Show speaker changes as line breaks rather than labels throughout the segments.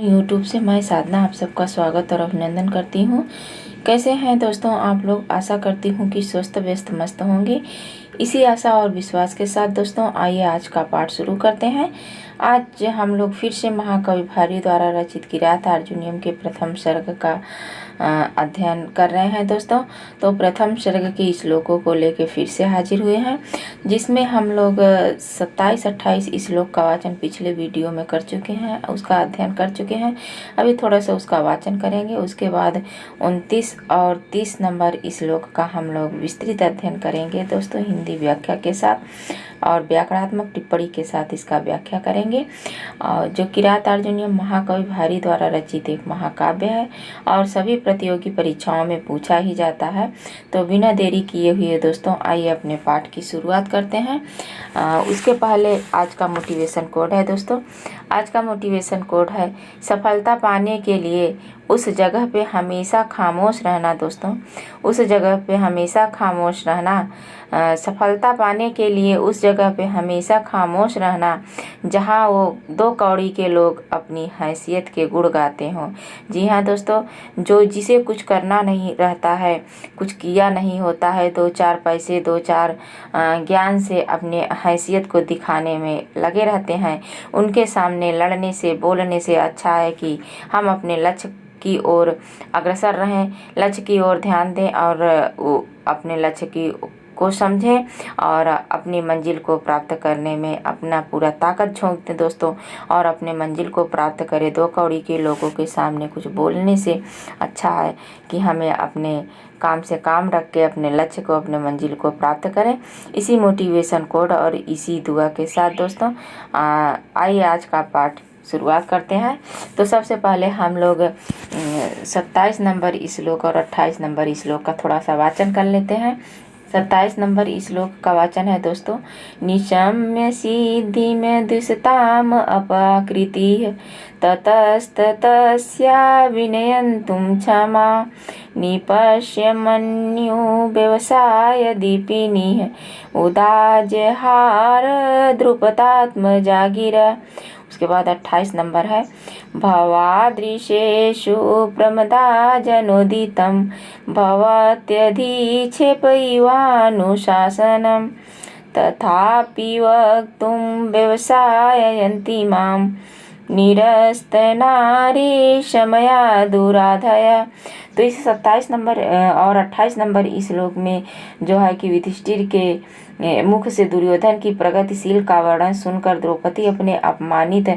YouTube से मैं साधना आप सबका स्वागत और अभिनंदन करती हूँ। कैसे हैं दोस्तों आप लोग। आशा करती हूँ कि स्वस्थ व्यस्त मस्त होंगे। इसी आशा और विश्वास के साथ दोस्तों आइए आज का पाठ शुरू करते हैं। आज हम लोग फिर से महाकवि भारी द्वारा रचित किरात अर्जुनीयम के प्रथम सर्ग का अध्ययन कर रहे हैं दोस्तों। तो प्रथम सर्ग के श्लोकों को लेकर फिर से हाजिर हुए हैं, जिसमें हम लोग 27-28 श्लोक का वाचन पिछले वीडियो में कर चुके हैं, उसका अध्ययन कर चुके हैं। अभी थोड़ा सा उसका वाचन करेंगे। उसके बाद 29 और 30 नंबर श्लोक का हम लोग विस्तृत अध्ययन करेंगे दोस्तों, हिंदी व्याख्या के साथ और व्याकरणात्मक टिप्पणी के साथ इसका व्याख्या करेंगे। जो किरात अर्जुनीयम महाकवि भारी द्वारा रचित एक महाकाव्य है और सभी प्रतियोगी परीक्षाओं में पूछा ही जाता है। तो बिना देरी किए हुए दोस्तों आइए अपने पाठ की शुरुआत करते हैं। उसके पहले आज का मोटिवेशन कोड है दोस्तों। आज का मोटिवेशन कोड है सफलता पाने के लिए उस जगह पे हमेशा खामोश रहना दोस्तों। उस जगह पे हमेशा खामोश रहना। सफलता पाने के लिए उस जगह पे हमेशा खामोश रहना जहाँ वो दो कौड़ी के लोग अपनी हैसियत के गुण गाते हों। जी हाँ दोस्तों, जिसे कुछ करना नहीं रहता है, कुछ किया नहीं होता है, दो चार पैसे दो चार ज्ञान से अपने हैसियत को दिखाने में लगे रहते हैं, उनके सामने लड़ने से बोलने से अच्छा है कि हम अपने लक्ष्य की ओर अग्रसर रहें, लक्ष्य की ओर ध्यान दें और अपने लक्ष्य को समझें और अपनी मंजिल को प्राप्त करने में अपना पूरा ताकत झोंक दें दोस्तों, और अपने मंजिल को प्राप्त करें। दो कौड़ी के लोगों के सामने कुछ बोलने से अच्छा है कि हमें अपने काम से काम रख के अपने लक्ष्य को, अपने मंजिल को प्राप्त करें। इसी मोटिवेशन कोड और इसी दुआ के साथ दोस्तों आइए आज का पाठ शुरुआत करते हैं। तो सबसे पहले हम लोग 27 नंबर श्लोक और 28 नंबर श्लोक का थोड़ा सा वाचन कर लेते हैं। 27 नंबर श्लोक का वाचन है दोस्तों। निशम्य सिद्धि में दुष्टाम अपाकृति ततस्ततस्या विनयन्तुं क्षमा निपश्य मन्यु व्यवसाय दीपिनी उदाजहार द्रुपदात्मजागिरा। उसके बाद 28 नंबर है भवादृशेषु प्रमदा जनोदितं भवत्यधिक्षेपैवानुशासनं तथापि वक्तुं व्यवसाययन्ति मां निरस्तनारी शमया दुराधया। तो इस 27 नंबर और 28 नंबर इस श्लोक में जो है कि युधिष्ठिर के मुख से दुर्योधन की प्रगतिशील का वर्णन सुनकर द्रौपदी अपने अपमानित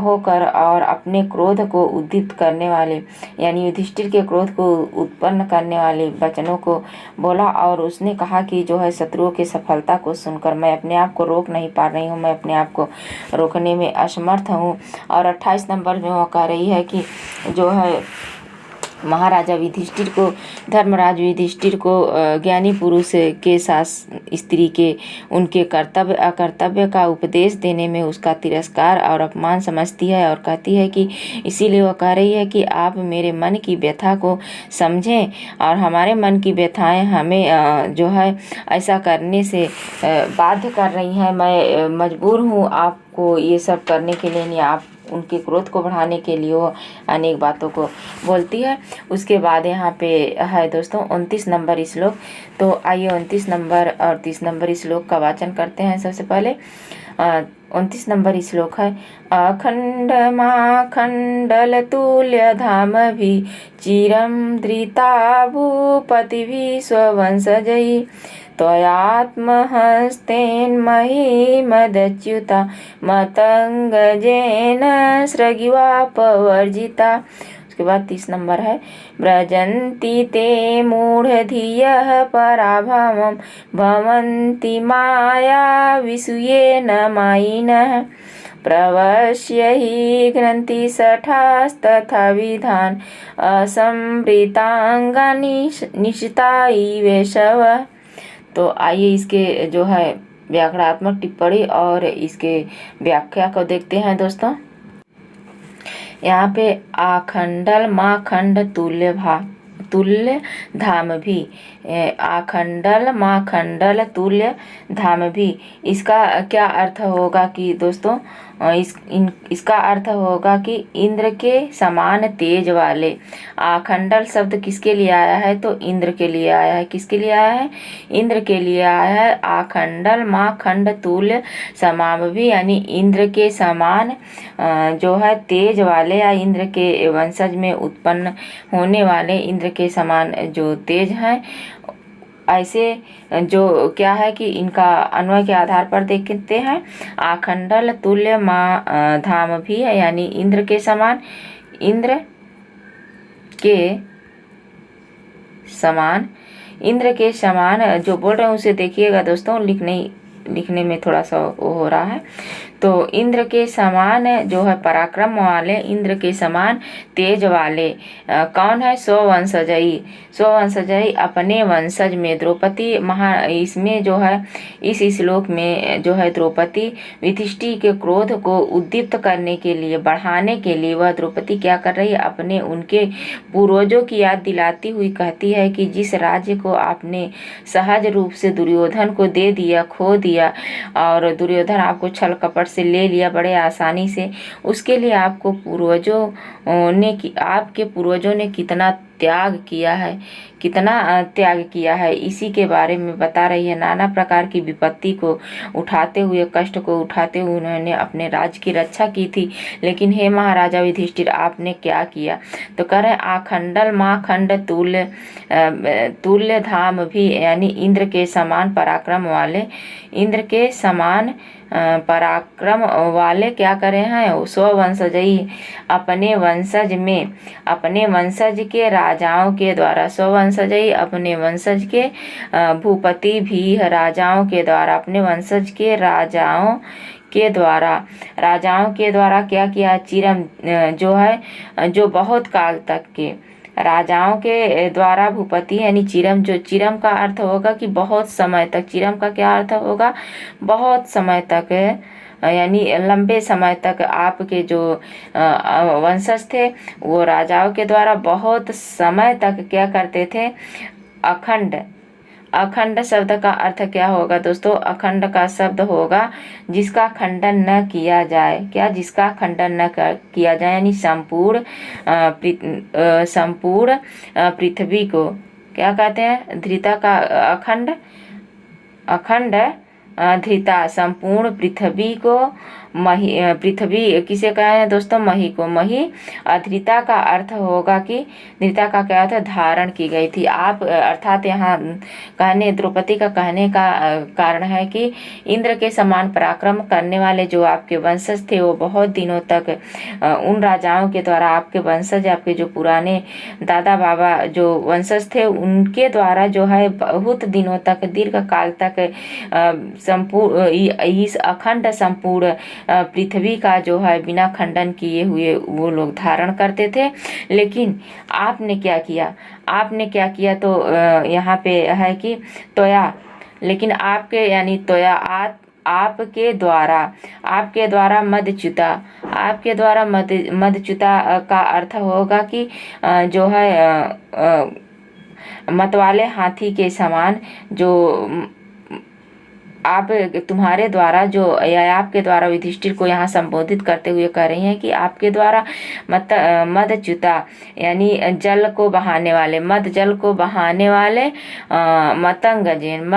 होकर और अपने क्रोध को उद्दीप्त करने वाले यानी युधिष्ठिर के क्रोध को उत्पन्न करने वाले वचनों को बोला, और उसने कहा कि जो है शत्रुओं की सफलता को सुनकर मैं अपने आप को रोक नहीं पा रही हूँ, मैं अपने आप को रोकने में असमर्थ हूँ। और 28 नंबर में वो कह रही है कि जो है महाराजा युधिष्ठिर को, धर्मराज युधिष्ठिर को ज्ञानी पुरुष के साथ स्त्री के उनके कर्तव्य अकर्तव्य का उपदेश देने में उसका तिरस्कार और अपमान समझती है, और कहती है कि इसीलिए वो कह रही है कि आप मेरे मन की व्यथा को समझें और हमारे मन की व्यथाएं हमें जो है ऐसा करने से बाध्य कर रही हैं। मैं मजबूर हूँ आपको ये सब करने के लिए, नहीं आप उनके क्रोध को बढ़ाने के लिए वो अनेक बातों को बोलती है। उसके बाद यहाँ पे है दोस्तों 29 नंबर श्लोक। तो आइए 29 नंबर और 30 नंबर श्लोक का वाचन करते हैं। सबसे पहले 29 नंबर श्लोक है अखंड माखंडल तुल्य धाम भी चिरम धृता भूपति स्ववंशजयी त्वयात्महस्तेन महिमदच्युता मतंगजेन सृगिवापवर्जिता। उसके बाद 30 नंबर है व्रजन्ति ते मूढ़धियः पराभवं भवन्ति माया विसूयेन मायिनः प्रवश्य हि घ्नन्ति शठास्तथा विधान असंवृतांगा निशिता वेशवः। तो आइए इसके जो है व्याकरणात्मक टिप्पणी और इसके व्याख्या को देखते हैं दोस्तों। यहाँ पे आखंडल माखंड तुल्य धाम भी, आखंडल माखंडल तुल्य धाम भी, इसका क्या अर्थ होगा कि दोस्तों इसका अर्थ होगा कि इंद्र के समान तेज वाले। आखंडल शब्द किसके लिए आया है? तो इंद्र के लिए आया है। किसके लिए आया है? इंद्र के लिए आया है। आखंडल माँ खंड तुल्य समावभी, यानी इंद्र के समान जो है तेज वाले, या इंद्र के वंशज में उत्पन्न होने वाले इंद्र के समान जो तेज हैं, ऐसे जो क्या है कि इनका अन्वय के आधार पर देखते हैं। आखंडल तुल्य माँ धाम भी है, यानी इंद्र के समान। इंद्र के समान, इंद्र के समान जो बोल रहे हैं उसे देखिएगा दोस्तों, लिखने में थोड़ा सा वो हो रहा है। तो इंद्र के समान जो है पराक्रम वाले, इंद्र के समान तेज वाले कौन है? स्ववंशजई। स्ववंशजई अपने वंशज में द्रौपदी इसमें जो है इस श्लोक में जो है द्रौपदी युधिष्ठिर के क्रोध को उद्दीप्त करने के लिए, बढ़ाने के लिए वह द्रौपदी क्या कर रही है? अपने उनके पूर्वजों की याद दिलाती हुई कहती है कि जिस राज्य को आपने सहज रूप से दुर्योधन को दे दिया, खो दिया, और दुर्योधन आपको छल कपट से ले लिया बड़े आसानी से, उसके लिए आपके पूर्वजों ने कितना त्याग किया है, कितना त्याग किया है, इसी के बारे में बता रही है। नाना प्रकार की विपत्ति को उठाते हुए, कष्ट को उठाते हुए उन्होंने अपने राज्य की रक्षा की थी। लेकिन हे महाराजा युधिष्ठिर, आपने क्या किया? तो कह रहे आखंडल माँ खंड तुल्य धाम भी, यानी इंद्र के समान पराक्रम वाले, इंद्र के समान पराक्रम वाले क्या करे हैं? स्ववंशजई अपने वंशज में, अपने वंशज के राजाओं के द्वारा, स्ववंशजई अपने वंशज के भूपति भी राजाओं के द्वारा, अपने वंशज के राजाओं के द्वारा क्या किया? चिरम जो है जो बहुत काल तक के राजाओं के द्वारा भूपति, यानी चिरम, जो चिरम का अर्थ होगा कि बहुत समय तक। चिरम का क्या अर्थ होगा? बहुत समय तक, यानी लंबे समय तक आपके जो वंशज थे वो राजाओं के द्वारा बहुत समय तक क्या करते थे? अखंड। अखंड शब्द का अर्थ क्या होगा दोस्तों? अखंड का शब्द होगा जिसका खंडन न किया जाए। क्या? जिसका खंडन न किया जाए, यानी संपूर्ण पृथ्वी को क्या कहते हैं? धृता का अखंड धृता, संपूर्ण पृथ्वी को पृथ्वी किसे कहे हैं दोस्तों? मही को। मही अधृता का अर्थ होगा कि धृता का क्या था? धारण की गई थी। आप अर्थात यहाँ द्रौपदी का कहने का कारण है कि इंद्र के समान पराक्रम करने वाले जो आपके वंशज थे वो बहुत दिनों तक उन राजाओं के द्वारा, आपके वंशज, आपके जो पुराने दादा बाबा जो वंशज थे उनके द्वारा जो है बहुत दिनों तक, दीर्घ काल तक संपूर्ण इस अखंड संपूर्ण पृथ्वी का जो है बिना खंडन किए हुए वो लोग धारण करते थे। लेकिन आपने क्या किया? आपने क्या किया? तो यहाँ पे है कि तोया, लेकिन आपके यानी तोया आपके द्वारा मदच्युता, आपके द्वारा मदच्युता का अर्थ होगा कि जो है मतवाले हाथी के समान, जो आप तुम्हारे द्वारा जो, या आपके द्वारा युधिष्ठिर को यहाँ संबोधित करते हुए कह रही हैं कि आपके द्वारा मदच्युता, यानी जल को बहाने वाले, मद जल को बहाने वाले मतंगजेन,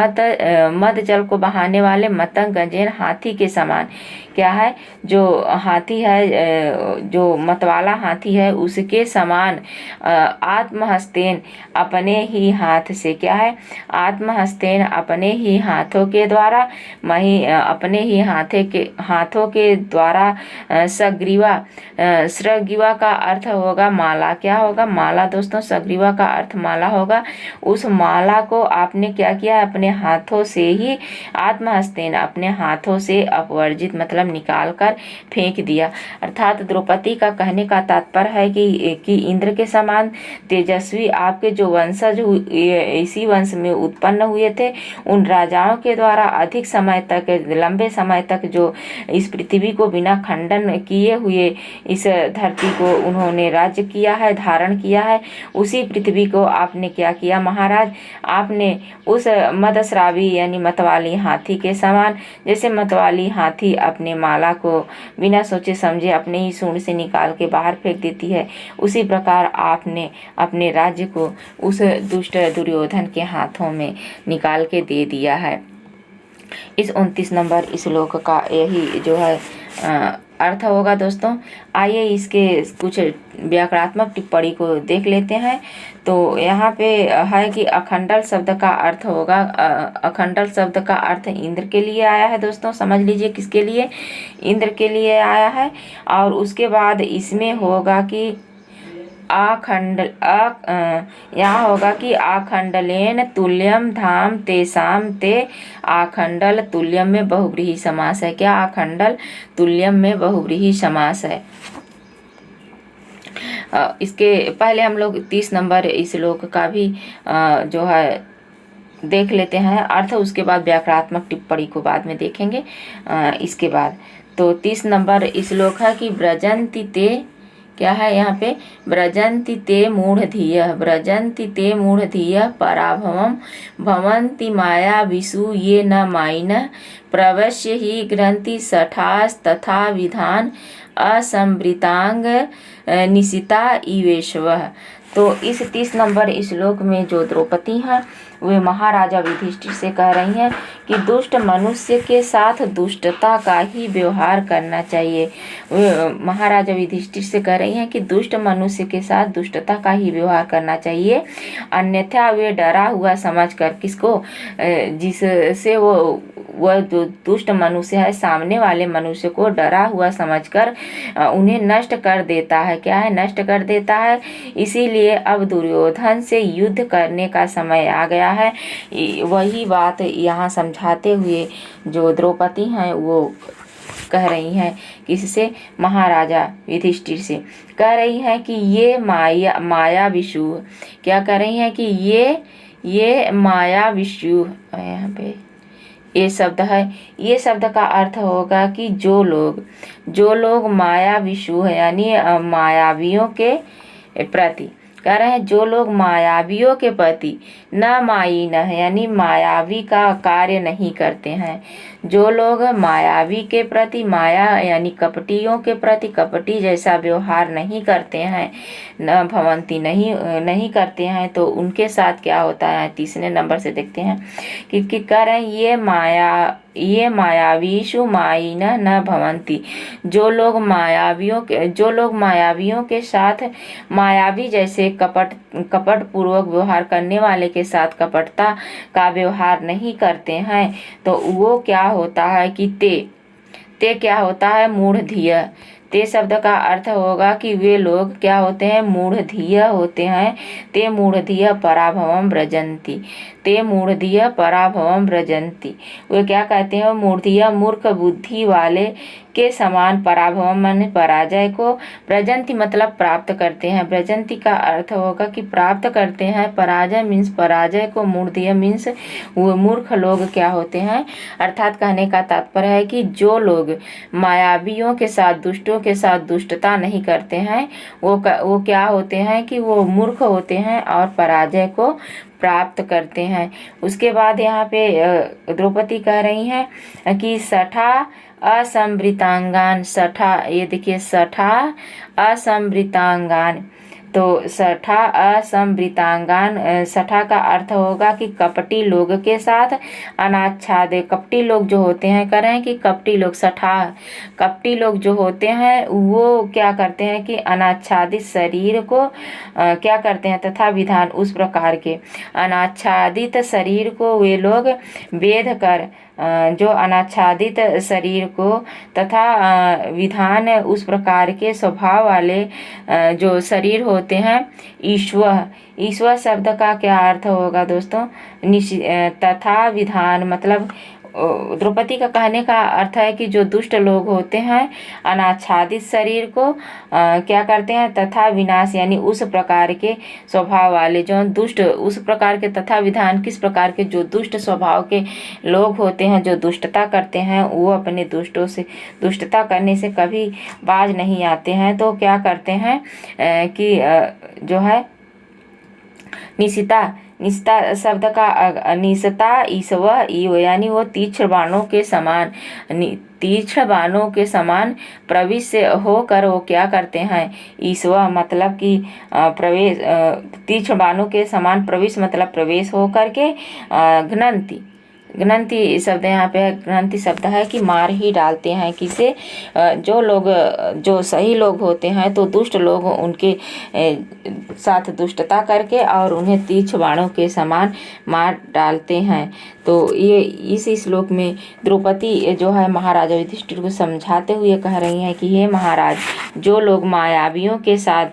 मद जल को बहाने वाले मतंगजेन हाथी के समान। क्या है? जो हाथी है, जो मतवाला हाथी है, उसके समान आत्महस्तेन अपने ही हाथ से, क्या है? आत्महस्तेन अपने ही हाथों के द्वारा, अपने ही हाथों के द्वारा सग्रीवा, सग्रीवा का अर्थ होगा माला। क्या होगा? माला दोस्तों। सग्रीवा का अर्थ माला होगा। उस माला को आपने क्या किया? अपने हाथों से ही, आत्महस्तेन अपने हाथों से अपवर्जित मतलब निकाल कर फेंक दिया। अर्थात द्रौपदी का कहने का तात्पर्य है कि इंद्र के समान तेजस्वी आपके जो वंशज इसी वंश में उत्पन्न हुए थे, उन राजाओं के द्वारा अधिक समय तक, लंबे समय तक जो इस पृथ्वी को बिना खंडन किए हुए इस धरती को उन्होंने राज्य किया है, धारण किया है, उसी पृथ्वी को आपने क्या किया महाराज, आपने उस मदस्रावी यानी मतवाली हाथी के समान, जैसे मतवाली हाथी अपने माला को बिना सोचे समझे अपने ही सूंड से निकाल के बाहर फेंक देती है, उसी प्रकार आपने अपने राज्य को उस दुष्ट दुर्योधन के हाथों में निकाल के दे दिया है। इस 29 नंबर श्लोक का यही जो है अर्थ होगा दोस्तों। आइए इसके कुछ व्याकरणात्मक टिप्पणी को देख लेते हैं। तो यहाँ पे है कि अखंडल शब्द का अर्थ होगा, अखंडल शब्द का अर्थ इंद्र के लिए आया है दोस्तों, समझ लीजिए किसके लिए, इंद्र के लिए आया है। और उसके बाद इसमें होगा कि यहाँ होगा कि आखंडलेन तुल्यम धाम तेसाम ते, आखंडल तुल्यम में बहुव्रीहि समास है। क्या आखंडल तुल्यम में बहुव्रीहि समास है। इसके पहले हम लोग 30 नंबर इस श्लोक का भी जो है देख लेते हैं अर्थ, उसके बाद व्याकरणात्मक टिप्पणी को बाद में देखेंगे। इसके बाद तो 30 नंबर श्लोक है कि ब्रजंति ते, क्या है यहाँ पे, ब्रजंति ते मूढ़धियः, ब्रजंति ते मूढ़धियः पराभवम भवन्ति माया विषु ये न मायिनः, प्रवश्य ही ग्रंथि सठास तथा विधान असंवृतांग निशिता इवेशवः। तो इस 30 नंबर श्लोक में जो द्रौपदी हैं वे महाराजा युधिष्ठिर से कह रही हैं कि दुष्ट मनुष्य के साथ दुष्टता का ही व्यवहार करना चाहिए। वे महाराजा युधिष्ठिर से कह रही हैं कि दुष्ट मनुष्य के साथ दुष्टता का ही व्यवहार करना चाहिए, अन्यथा वे डरा हुआ समझकर किसको, जिससे वह जो दुष्ट मनुष्य है सामने वाले मनुष्य को डरा हुआ समझकर उन्हें नष्ट कर देता है। क्या है, नष्ट कर देता है। इसीलिए अब दुर्योधन से युद्ध करने का समय आ गया है। वही बात यहाँ समझाते हुए जो द्रौपदी हैं वो कह रही हैं, किससे, महाराजा युधिष्ठिर से कह रही हैं कि ये माया विषु, क्या कह रही हैं कि ये माया विषु, यहाँ पे ये शब्द है, ये शब्द का अर्थ होगा कि जो लोग माया विषु है यानी मायावियों के प्रति, कह रहे हैं जो लोग मायावियों के प्रति न मायिन है यानी मायावी का कार्य नहीं करते हैं, जो लोग मायावी के प्रति, माया यानी कपटियों के प्रति कपटी जैसा व्यवहार नहीं करते हैं, न भवंती नहीं करते हैं, तो उनके साथ क्या होता है। 30 नंबर से देखते हैं कि कह रहे हैं ये मायावीषु मायिन न भवंती, जो लोग मायावियों के साथ मायावी जैसे कपट पूर्वक व्यवहार करने वाले के साथ कपटता का व्यवहार नहीं करते हैं, तो वो क्या होता है कि ते क्या होता है, मूढ़धिय। ते शब्द का अर्थ होगा कि वे लोग क्या होते हैं, मूढ़धिय होते हैं। ते मूढ़धिय पराभवम व्रजंती, ते मूढ़धिय पराभवम व्रजंती, वे क्या कहते हैं, मूढ़धिय मूर्ख बुद्धि वाले के समान, पराभवम माने पराजय को, व्रजंती मतलब प्राप्त करते हैं। व्रजंती का अर्थ होगा कि प्राप्त करते हैं, पराजय मीन्स पराजय को, मूढ़धिय मीन्स वो मूर्ख लोग क्या होते हैं। अर्थात कहने का तात्पर्य है कि जो लोग मायावियों के साथ, दुष्टों के साथ दुष्टता नहीं करते हैं वो क्या होते हैं कि वो मूर्ख होते हैं और पराजय को प्राप्त करते हैं। उसके बाद यहाँ पे द्रौपदी कह रही हैं कि सठा असंवृतांगान, सठा, ये देखिए सठा असंवृतांगान, तो सठा असंवृतांगान, सठा का अर्थ होगा कि कपटी लोग के साथ अनाच्छादित, कपटी लोग जो होते हैं, कह रहे हैं कि कपटी लोग, सठा कपटी लोग जो होते हैं वो क्या करते हैं कि अनाच्छादित शरीर को क्या करते हैं, तथा विधान उस प्रकार के अनाच्छादित शरीर को वे लोग वेध कर, जो अनाच्छादित शरीर को तथा विधान उस प्रकार के स्वभाव वाले जो शरीर होते हैं, ईश्वर शब्द का क्या अर्थ होगा दोस्तों, तथा विधान मतलब द्रौपदी का कहने का अर्थ है कि जो दुष्ट लोग होते हैं अनाच्छादित शरीर को क्या करते हैं, तथा विनाश यानी उस प्रकार के स्वभाव वाले जो दुष्ट, उस प्रकार के तथा विधान किस प्रकार के जो दुष्ट स्वभाव के लोग होते हैं, जो दुष्टता करते हैं, वो अपने दुष्टों से, दुष्टता करने से कभी बाज नहीं आते हैं। तो क्या करते हैं कि जो है निशिता, निशिता शब्द का निशता ईसव ईव यानी वो तीक्ष्ण बाणों के समान, तीक्ष्ण बाणों के समान प्रविष्ट होकर वो क्या करते हैं, ईसवा मतलब कि प्रवेश, तीक्ष्ण बाणों के समान प्रविष्ट मतलब प्रवेश होकर के घ्नन्ति, घ्नन्ति शब्द यहाँ पे है, घ्नन्ति शब्द है कि मार ही डालते हैं किसे, जो लोग, जो सही लोग होते हैं तो दुष्ट लोग उनके साथ दुष्टता करके और उन्हें तीक्ष्ण बाणों के समान मार डालते हैं। तो ये इस श्लोक में द्रौपदी जो है महाराजा युधिष्ठिर को समझाते हुए कह रही हैं कि हे महाराज, जो लोग मायावियों के साथ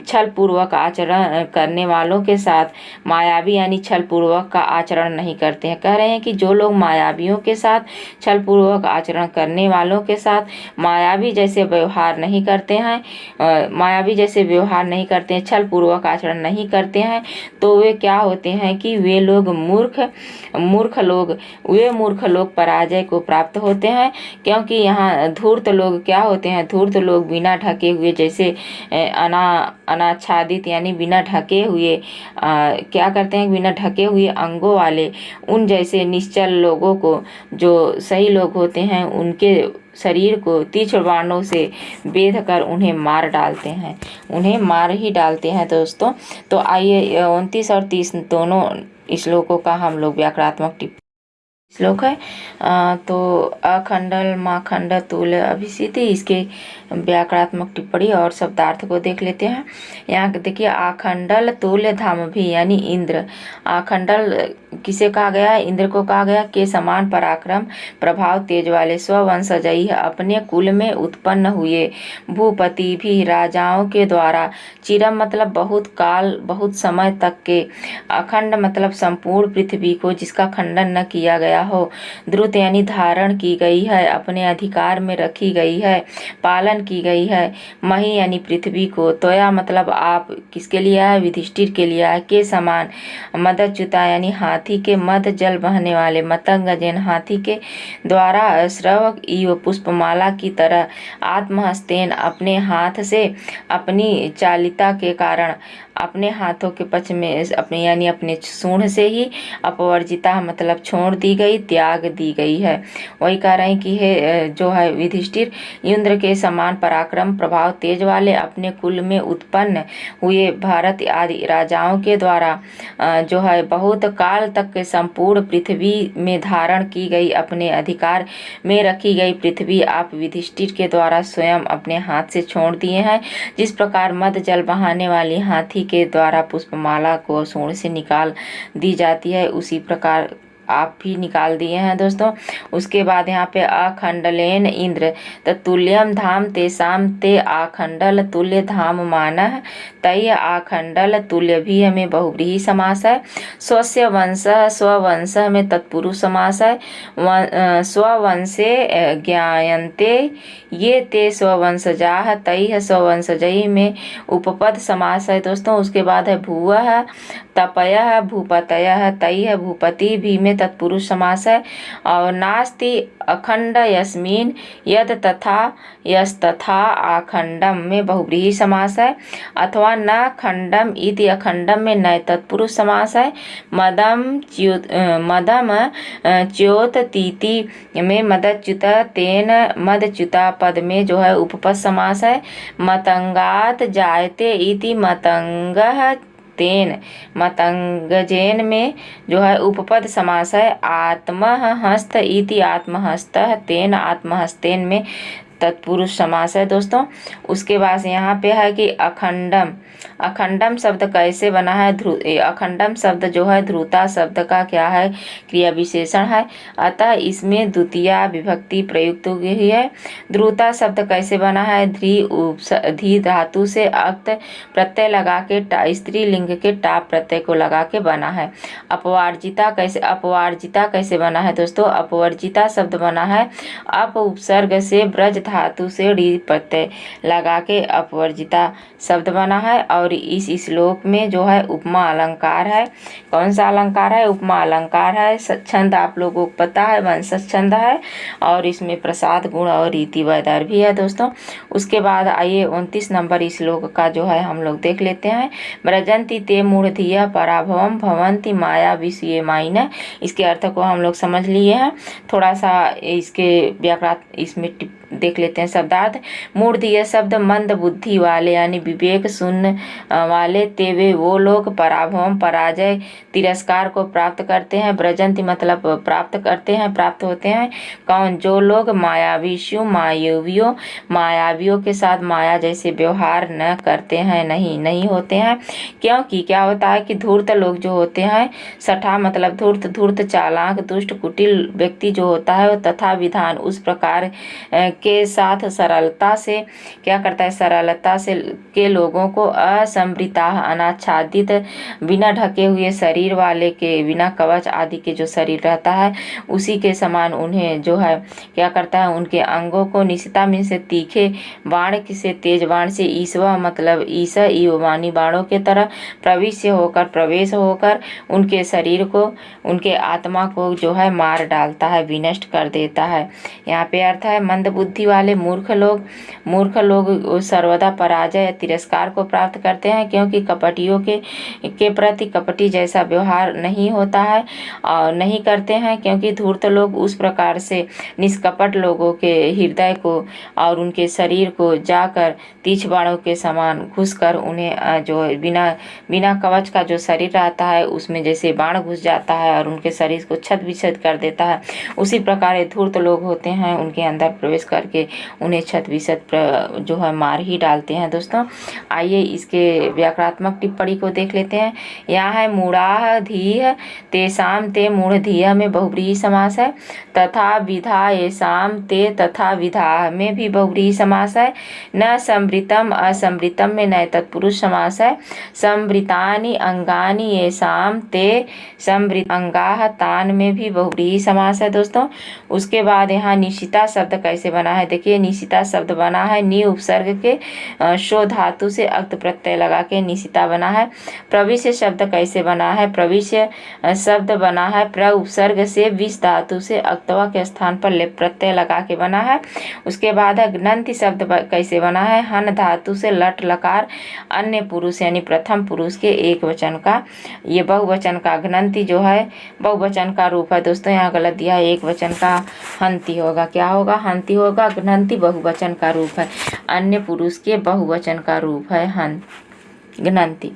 छल पूर्वक आचरण करने वालों के साथ, मायावी यानी छल पूर्वक का आचरण नहीं करते हैं, कह रहे हैं कि जो लोग मायावियों के साथ छल पूर्वक आचरण करने वालों के साथ मायावी जैसे व्यवहार नहीं करते हैं, मायावी जैसे व्यवहार नहीं करते हैं, छल पूर्वक आचरण नहीं करते हैं, तो वे क्या होते हैं कि वे लोग मूर्ख लोग पराजय को प्राप्त होते हैं। क्योंकि यहाँ धूर्त लोग क्या होते हैं, धूर्त लोग बिना ढके हुए, जैसे अनाच्छादित यानी बिना ढके हुए क्या करते हैं, बिना ढके हुए अंगों वाले उन जैसे निश्चल लोगों को, जो सही लोग होते हैं, उनके शरीर को तीक्ष्ण बाणों से बेध कर उन्हें मार डालते हैं, उन्हें मार ही डालते हैं दोस्तों। तो आइए 29 और 30 दोनों श्लोकों का हम लोग व्याकरणात्मक टिप्पणी, श्लोक है तो अखंडल माखंड तुल्य अभिसिति, इसके व्याकरणात्मक टिप्पणी और शब्दार्थ को देख लेते हैं। यहाँ देखिए, आखंडल तुल्य धाम भी यानी इंद्र, आखंडल किसे कहा गया है, इंद्र को कहा गया, के समान पराक्रम प्रभाव तेज वाले स्ववंशजई अपने कुल में उत्पन्न हुए, भूपति भी राजाओं के द्वारा, चिरम मतलब बहुत काल बहुत समय तक के, अखंड मतलब संपूर्ण पृथ्वी को जिसका खंडन न किया गया हो, द्रुत यानी धारण की गई है, अपने अधिकार में रखी गई है, पालन की गई है, मही यानी पृथ्वी को, त्वया मतलब आप, किसके लिए है, युधिष्ठिर के लिए है, के समान, मदच्युता यानी हाथी के मद जल बहने वाले, मतंग जैन हाथी के द्वारा, श्रव इव पुष्पमाला की तरह, आत्महस्तेन अपने हाथ से, अपनी चालिता के कारण, अपने हाथों के पक्ष में अपने यानी अपने सूंड से ही, अपवर्जिता मतलब छोड़ दी गई, त्याग दी गई है। वही कह रहे हैं कि हे जो है युधिष्ठिर, इंद्र के समान पराक्रम प्रभाव तेज वाले, अपने कुल में उत्पन्न हुए, भारत आदि राजाओं के द्वारा जो है बहुत काल तक के संपूर्ण पृथ्वी में धारण की गई, अपने अधिकार में रखी गई पृथ्वी आप युधिष्ठिर के द्वारा स्वयं अपने हाथ से छोड़ दिए हैं। जिस प्रकार मद जल बहाने वाली हाथी के द्वारा पुष्पमाला को सूंड से निकाल दी जाती है, उसी प्रकार आप भी निकाल दिए हैं दोस्तों। उसके बाद यहाँ पे अखंडलेन इंद्र तुल्यम धाम तेसाम ते आखंडल तुल्य धाम मानः, तय आखंडल तुल्य भी हमें बहुव्रीहि समास है। स्वस्य वंश स्ववंश में तत्पुरुष समास है। स्ववंशे ज्ञायन्ते ये ते स्ववंशजाः, तैः स्ववंशजैः में उपपद समास है दोस्तों। उसके बाद है भूवः तपयः भूपतयः, तैः भूपति भी में तत्पुरुष समास है। और नास्ति अखंड यस्मिन यद तथा यस्तथा आखंडम में बहुव्रीहि समास है। अथवा न खंडम इति अखंडम में नए तत्पुरुष समास है। मदम च्योततीति में मदच्युत तेन मदच्युता पद में जो है उपपद समास है। मतंगात जायते इति मतंगः तेन मतंगजेन में जो है उपपद समास है। आत्महस्त इति आत्महस्तः तेन आत्महस्तेन में तत्पुरुष समास है दोस्तों। उसके बाद यहाँ पे है कि अखंडम। अखंडम शब्द कैसे बना है? अखंडम शब्द जो है ध्रुता शब्द का क्या है? क्रिया विशेषण है, अतः इसमें द्वितीया विभक्ति प्रयुक्त हुई है। ध्रुता शब्द कैसे बना है? धी धातु से अक्त प्रत्यय लगा के स्त्रीलिंग के टाप प्रत्यय को लगा के बना है। अपवार्जिता कैसे बना है दोस्तों? अपवर्जिता शब्द बना है अप उपसर्ग से ब्रज धातु से डी प्रत्यय लगा के अपवर्जिता शब्द बना है। और इस श्लोक में जो है उपमा अलंकार है। कौन सा अलंकार है? उपमा अलंकार है। छंद आप लोगों को पता है, वंशज छंद है, और इसमें प्रसाद गुण और रीति वैदर भी है दोस्तों। उसके बाद आइए 29 नंबर श्लोक का जो है हम लोग देख लेते हैं। ब्रजंती ते मूढ़धिया पराभवम भवंती माया विषयमाइन। इसके अर्थ को हम लोग समझ लिए हैं। थोड़ा सा इसके व्याकरण इसमें देख लेते हैं शब्दार्थ। मूढ़धिया शब्द मंद बुद्धि वाले यानी विवेक शून्य वाले, तेवे वो लोग, पराभवम पराजय तिरस्कार को प्राप्त करते हैं, ब्रजंती मतलब प्राप्त करते हैं, प्राप्त होते हैं। कौन? जो लोग मायावीशु मायावियों के साथ माया जैसे व्यवहार न करते हैं, नहीं होते हैं। क्योंकि क्या होता है कि धूर्त लोग जो होते हैं, सठा मतलब धूर्त चालाक दुष्ट कुटिल व्यक्ति जो होता है वो तथा विधान उस प्रकार के साथ सरलता से क्या करता है? सरलता से के लोगों को असंवृता अनाच्छादित बिना ढके हुए शरीर वाले के, बिना कवच आदि के जो शरीर रहता है उसी के समान उन्हें जो है क्या करता है? उनके अंगों को निशिता में से तीखे बाण से, तेज बाण से, ईसवा मतलब ईसा ईवानी बाणों के तरह प्रवेश होकर उनके शरीर को, उनके आत्मा को जो है मार डालता है, विनष्ट कर देता है। यहाँ पे अर्थ है मंद बुद्धि वाले मूर्ख लोग सर्वदा पराजय तिरस्कार को प्राप्त करते हैं, क्योंकि कपटियों के प्रति कपटी जैसा व्यवहार नहीं होता है और नहीं करते हैं। क्योंकि धूर्त लोग उस प्रकार से निष्कपट लोगों के हृदय को और उनके शरीर को जाकर तीक्ष्ण बाणों के समान घुसकर उन्हें जो बिना कवच का जो शरीर रहता है उसमें जैसे बाण घुस जाता है और उनके शरीर को छत विछत कर देता है, उसी प्रकार धूर्त लोग होते हैं, उनके अंदर प्रवेश करके उन्हें छत विछत जो है मार ही डालते हैं दोस्तों। आइए इसके व्याकरणात्मक टिप्पणी को देख लेते हैं। यहाँ है मूढ़ाः धीः तेषां ते मूढ़धियः में बहुव्रीहि समास है, तथा विधा येषां ते तथा विधाः में भी बहुव्रीहि समास है। न संवृतम असंवृतम में नए तत्पुरुष समास है। संवृतानि अंगानि येषां ते संवृत अंगाः तान में भी बहुव्रीहि समास है दोस्तों। उसके बाद यहाँ निशिता शब्द कैसे बना है? देखिए निशिता शब्द बना है नि उपसर्ग के शो धातु से अक्त प्रत्यय लगा के निशिता बना है। प्रविश्य शब्द कैसे बना है? प्रविश्य शब्द बना है प्र उपसर्ग से विष धातु से अक्तवा के स्थान पर लेप प्रत्यय लगा के बना है। उसके बाद है घ्नन्ति शब्द कैसे बना है? हन धातु से लट लकार अन्य पुरुष यानी प्रथम पुरुष के एक वचन का, ये बहुवचन का घ्नन्ति जो है बहुवचन का रूप है दोस्तों। यहाँ गलत दिया है, एक वचन का हंति होगा, क्या होगा? हंति होगा। घ्नन्ति बहुवचन का रूप है, अन्य पुरुष के बहुवचन का रूप है घ्नन्ति।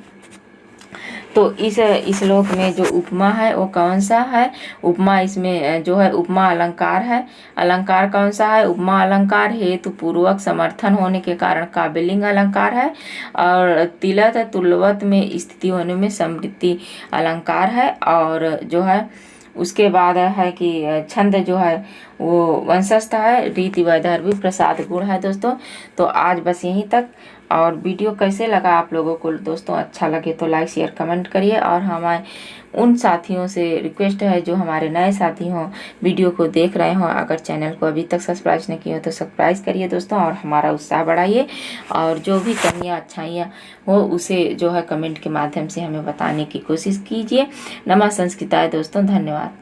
तो इस श्लोक में जो उपमा है वो कौन सा है? उपमा इसमें जो है उपमा अलंकार है। अलंकार कौन सा है? उपमा अलंकार हेतु पूर्वक समर्थन होने के कारण काव्यलिंग अलंकार है, और तिलत तुल्यवत में स्थिति होने में समृद्धि अलंकार है। और जो है उसके बाद है कि छंद जो है वो वंशस्थ है, रीति वैदर भी प्रसाद गुण है दोस्तों। तो आज बस यहीं तक। और वीडियो कैसे लगा आप लोगों को दोस्तों? अच्छा लगे तो लाइक शेयर कमेंट करिए। और हमारे उन साथियों से रिक्वेस्ट है जो हमारे नए साथी हों, वीडियो को देख रहे हों, अगर चैनल को अभी तक सब्सक्राइब नहीं किया हो तो सब्सक्राइब करिए दोस्तों, और हमारा उत्साह बढ़ाइए। और जो भी कमियाँ अच्छाइयाँ हो उसे जो है कमेंट के माध्यम से हमें बताने की कोशिश कीजिए। नमः संस्कृताय दोस्तों, धन्यवाद।